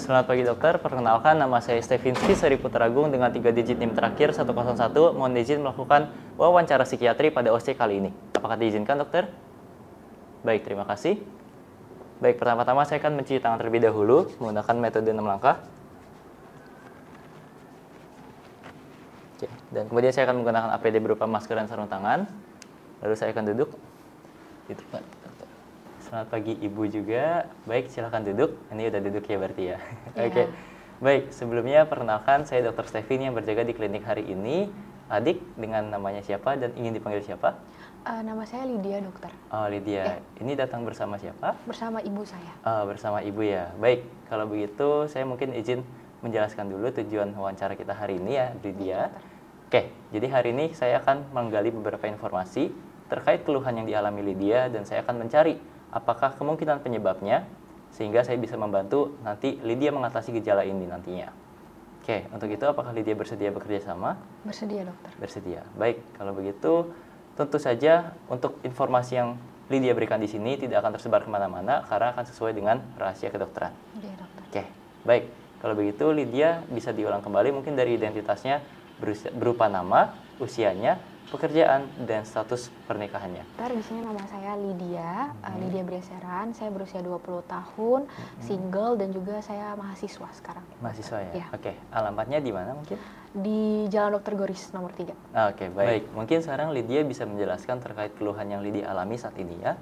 Selamat pagi dokter, perkenalkan nama saya Stevinsky Seri Putragung dengan 3 digit NIM terakhir 101. Mohon izin melakukan wawancara psikiatri pada OSC kali ini. Apakah diizinkan dokter? Baik, terima kasih. Baik, pertama-tama saya akan mencuci tangan terlebih dahulu menggunakan metode 6 langkah. Oke, dan kemudian saya akan menggunakan APD berupa masker dan sarung tangan. Lalu saya akan duduk di tempat. Selamat pagi Ibu juga. Baik, silahkan duduk. Ini udah duduk ya berarti ya. Oke. Baik, sebelumnya perkenalkan saya Dr. Stevin yang berjaga di klinik hari ini. Adik dengan namanya siapa dan ingin dipanggil siapa? Nama saya Lydia, dokter. Oh, Lydia. Ini datang bersama siapa? Bersama ibu saya. Bersama ibu ya. Baik, kalau begitu saya mungkin izin menjelaskan dulu tujuan wawancara kita hari ini ya, Lydia. Oke, jadi hari ini saya akan menggali beberapa informasi terkait keluhan yang dialami Lydia dan saya akan mencari apakah kemungkinan penyebabnya sehingga saya bisa membantu nanti Lydia mengatasi gejala ini nantinya. Oke, untuk itu apakah Lydia bersedia bekerja sama? Bersedia, dokter. Bersedia. Baik, kalau begitu tentu saja untuk informasi yang Lydia berikan di sini tidak akan tersebar kemana-mana karena akan sesuai dengan rahasia kedokteran. Iya, dokter. Oke, baik. Kalau begitu Lydia bisa diulang kembali mungkin dari identitasnya berupa nama, usianya, pekerjaan, dan status pernikahannya. Di sini nama saya Lydia, Lydia Breseran. Saya berusia 20 tahun, single, dan juga saya mahasiswa sekarang. Mahasiswa ya? Ya. Oke, alamatnya di mana mungkin? Di Jalan Dr. Goris nomor 3. Oke, baik. Mungkin sekarang Lydia bisa menjelaskan terkait keluhan yang Lydia alami saat ini ya?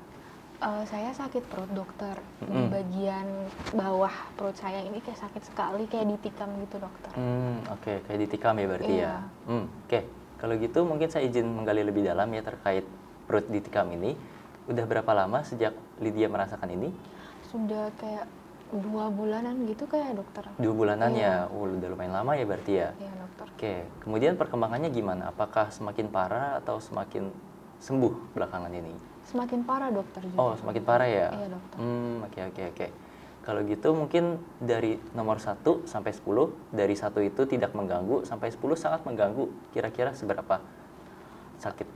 Saya sakit perut, dokter. Di bagian bawah perut saya ini kayak sakit sekali, kayak ditikam gitu, dokter. Oke, kayak ditikam ya berarti ya? Oke. Kalau gitu mungkin saya izin menggali lebih dalam ya terkait perut ditikam ini. Udah berapa lama sejak Lydia merasakan ini? Sudah kayak 2 bulanan gitu kayak, dokter. 2 bulanan ya? Udah lumayan lama ya berarti ya? Iya, dokter. Oke, kemudian perkembangannya gimana? Apakah semakin parah atau semakin sembuh belakangan ini? Semakin parah, dokter. Juga. Oh, semakin parah ya? Iya, dokter. Oke. Kalau gitu mungkin dari nomor 1 sampai 10, dari 1 itu tidak mengganggu, sampai 10 sangat mengganggu. Kira-kira seberapa sakit?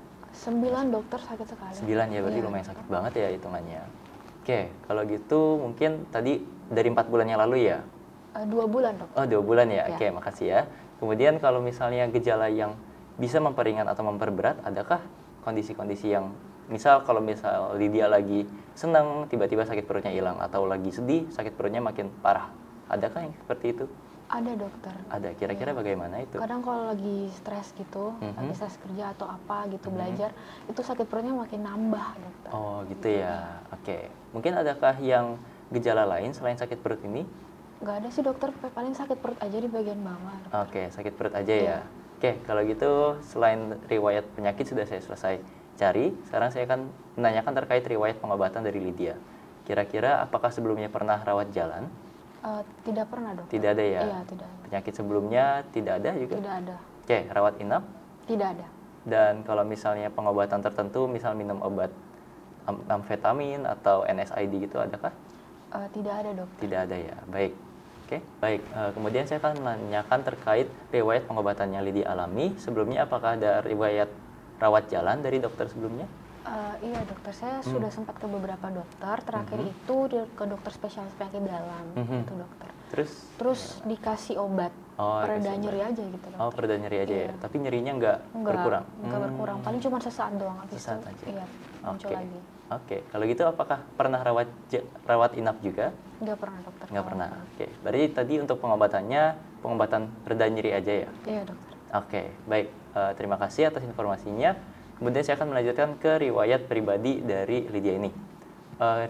9, dokter, sakit sekali. 9 ya, berarti lumayan sakit banget ya hitungannya. Oke, kalau gitu mungkin tadi dari 4 bulan yang lalu ya? 2 bulan, dokter. Oh, 2 bulan ya? Ya. Oke, makasih ya. Kemudian kalau misalnya gejala yang bisa memperingan atau memperberat, adakah kondisi-kondisi yang misal kalau misal Lydia lagi senang tiba-tiba sakit perutnya hilang atau lagi sedih sakit perutnya makin parah, adakah yang seperti itu? Ada, dokter. Ada. Kira-kira bagaimana itu? Kadang kalau lagi stres gitu, lagi stres kerja atau apa gitu, belajar, itu sakit perutnya makin nambah, dokter. Oh gitu ya. Oke, mungkin adakah yang gejala lain selain sakit perut ini? Nggak ada sih, dokter, paling sakit perut aja di bagian bawah, dokter. Oke, sakit perut aja ya. Oke, kalau gitu selain riwayat penyakit sudah saya selesai cari, sekarang saya akan menanyakan terkait riwayat pengobatan dari Lydia. Kira-kira apakah sebelumnya pernah rawat jalan? Tidak pernah, dokter. Tidak ada ya? Iya, tidak ada. Penyakit sebelumnya tidak ada juga? Tidak ada. Oke, rawat inap? Tidak ada. Dan kalau misalnya pengobatan tertentu, misal minum obat amfetamin atau NSAID gitu, adakah? Tidak ada, dokter. Tidak ada ya, baik. Oke, baik. Kemudian saya akan menanyakan terkait riwayat pengobatan yang Lydia alami. Sebelumnya apakah ada riwayat rawat jalan dari dokter sebelumnya? Iya, dokter, saya sudah sempat ke beberapa dokter. Terakhir itu ke dokter spesialis penyakit dalam, itu, dokter. Terus dikasih obat, pereda nyeri aja gitu, dokter. Oh, pereda nyeri aja ya. Tapi nyerinya nggak berkurang? Nggak berkurang, paling cuma sesaat doang. Sesaat aja. Iya, muncul lagi. Oke, kalau gitu apakah pernah rawat inap juga? Nggak pernah, dokter. Nggak pernah. Oke, berarti tadi untuk pengobatannya pengobatan pereda nyeri aja ya? Iya, dokter. Oke, baik. Terima kasih atas informasinya. Kemudian saya akan melanjutkan ke riwayat pribadi dari Lydia ini.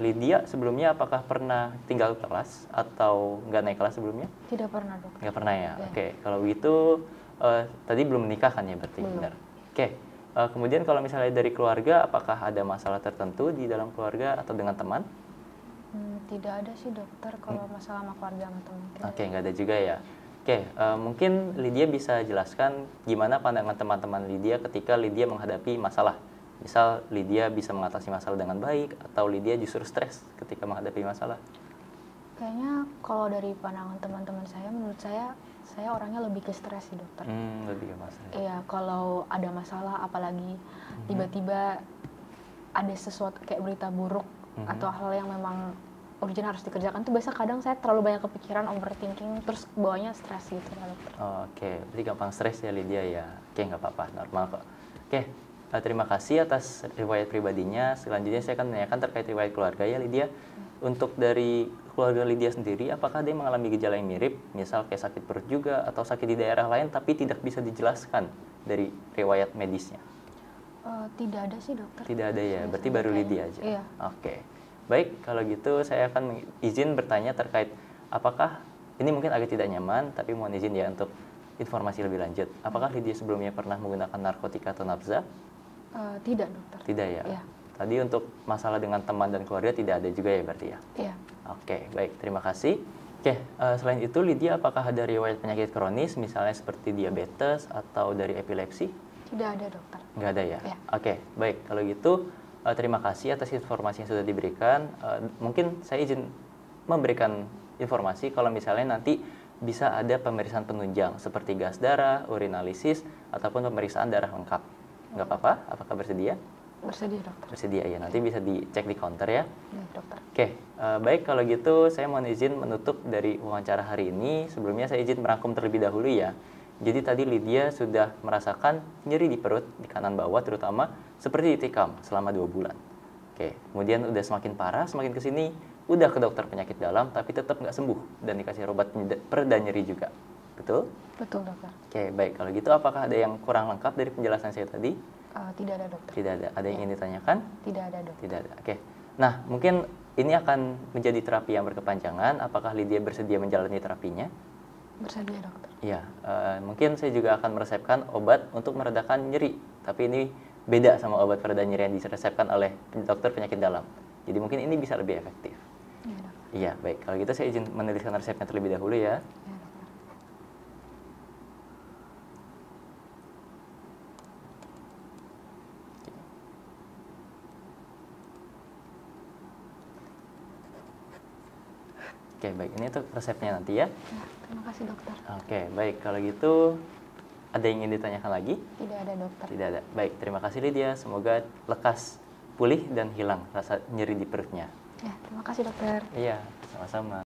Lydia sebelumnya apakah pernah tinggal kelas atau nggak naik kelas sebelumnya? Tidak pernah, dokter. Nggak pernah ya? Ya. Oke, kalau begitu tadi belum menikah kan ya berarti? Belum. Benar. Oke, kemudian kalau misalnya dari keluarga, apakah ada masalah tertentu di dalam keluarga atau dengan teman? Tidak ada sih, dokter, kalau masalah sama keluarga sama teman. Oke, nggak ada juga ya? Oke, mungkin Lydia bisa jelaskan gimana pandangan teman-teman Lydia ketika Lydia menghadapi masalah. Misal Lydia bisa mengatasi masalah dengan baik atau Lydia justru stres ketika menghadapi masalah. Kayaknya kalau dari pandangan teman-teman saya, menurut saya orangnya lebih ke stres sih, dokter. Lebih ke masalah. Iya, kalau ada masalah apalagi tiba-tiba ada sesuatu kayak berita buruk atau hal yang memang urgent harus dikerjakan tuh biasa kadang saya terlalu banyak kepikiran, overthinking, terus bawanya stres gitu kan dokter. Oke, berarti gampang stres ya Lydia ya. Oke, nggak apa-apa, normal kok. Oke, terima kasih atas riwayat pribadinya. Selanjutnya saya akan menanyakan terkait riwayat keluarga ya Lydia. Untuk dari keluarga Lydia sendiri, apakah dia mengalami gejala yang mirip, misal kayak sakit perut juga atau sakit di daerah lain tapi tidak bisa dijelaskan dari riwayat medisnya? Tidak ada sih dokter. Tidak ada ya, berarti baru Lydia aja. Iya. Oke, baik kalau gitu saya akan izin bertanya terkait apakah ini mungkin agak tidak nyaman, tapi mohon izin ya untuk informasi lebih lanjut. Apakah Lydia sebelumnya pernah menggunakan narkotika atau nafza? Tidak dokter. Tidak ya. Iya. Tadi untuk masalah dengan teman dan keluarga tidak ada juga ya berarti ya? Iya. Oke, baik. Terima kasih. Oke, selain itu Lydia apakah ada riwayat penyakit kronis misalnya seperti diabetes atau dari epilepsi? Tidak ada dokter. Nggak ada ya? Iya. Oke, baik. Kalau gitu terima kasih atas informasi yang sudah diberikan. Mungkin saya izin memberikan informasi kalau misalnya nanti bisa ada pemeriksaan penunjang seperti gas darah, urinalisis, ataupun pemeriksaan darah lengkap. Nggak apa-apa? Apakah bersedia? Bersedia dokter. Bersedia ya, nanti bisa dicek di counter ya. Iya dokter. Oke, baik kalau gitu saya mohon izin menutup dari wawancara hari ini. Sebelumnya saya izin merangkum terlebih dahulu ya. Jadi tadi Lydia sudah merasakan nyeri di perut, di kanan bawah terutama, seperti ditikam selama 2 bulan. Oke, kemudian udah semakin parah, semakin kesini, udah ke dokter penyakit dalam, tapi tetap nggak sembuh dan dikasih obat pereda nyeri juga. Betul? Betul dokter. Oke, baik kalau gitu apakah ada yang kurang lengkap dari penjelasan saya tadi? Tidak ada dokter. Tidak ada. Ada yang ingin ditanyakan? Tidak ada dokter. Tidak ada. Oke. Nah, mungkin ini akan menjadi terapi yang berkepanjangan. Apakah Lydia bersedia menjalani terapinya? Bersedia dokter. Iya. Mungkin saya juga akan meresepkan obat untuk meredakan nyeri. Tapi ini beda sama obat pereda nyeri yang diresepkan oleh dokter penyakit dalam. Jadi mungkin ini bisa lebih efektif. Iya dokter. Iya, baik. Kalau gitu saya izin menuliskan resepnya terlebih dahulu ya. Iya dokter. Oke, baik. Ini tuh resepnya nanti ya. Ya, terima kasih dokter. Oke, baik. Kalau gitu ada yang ingin ditanyakan lagi? Tidak ada dokter. Tidak ada. Baik, terima kasih Lydia. Semoga lekas pulih dan hilang rasa nyeri di perutnya. Ya, terima kasih dokter. Iya, sama-sama.